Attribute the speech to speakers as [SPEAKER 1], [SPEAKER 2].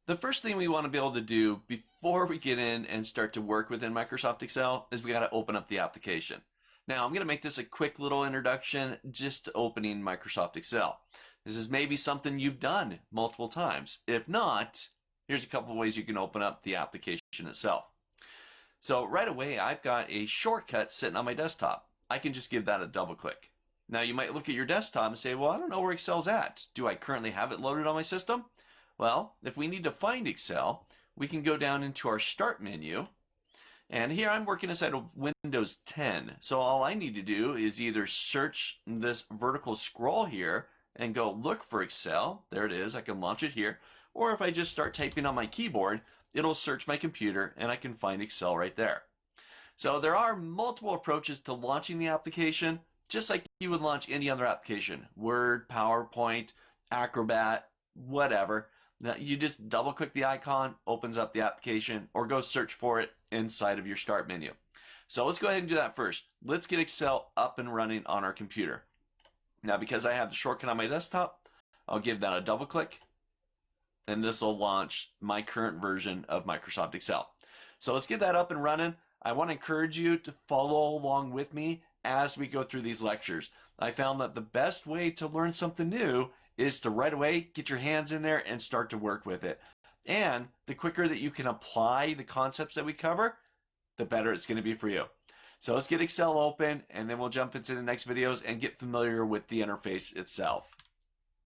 [SPEAKER 1] The first thing we want to be able to do before we get in and start to work within Microsoft Excel is we got to open up the application. Now I'm going to make this a quick little introduction just to opening Microsoft Excel. This is maybe something you've done multiple times. If not, here's a couple of ways you can open up the application itself. So right away I've got a shortcut sitting on my desktop. I can just give that a double click. Now you might look at your desktop and say, well, I don't know where Excel's at. Do I currently have it loaded on my system? Well, if we need to find Excel, we can go down into our Start menu. And here I'm working inside of Windows 10. So all I need to do is either search this vertical scroll here and go look for Excel. There it is. I can launch it here. Or if I just start typing on my keyboard, it'll search my computer and I can find Excel right there. So there are multiple approaches to launching the application, just like you would launch any other application. Word, PowerPoint, Acrobat, whatever. Now you just double click the icon, opens up the application, or go search for it inside of your Start menu. So let's go ahead and do that first. Let's get Excel up and running on our computer. Now because I have the shortcut on my desktop, I'll give that a double click, and this will launch my current version of Microsoft Excel. So let's get that up and running. I want to encourage you to follow along with me as we go through these lectures. I found that the best way to learn something new is to right away get your hands in there and start to work with it. And the quicker that you can apply the concepts that we cover, the better it's going to be for you. So let's get Excel open, and then we'll jump into the next videos and get familiar with the interface itself.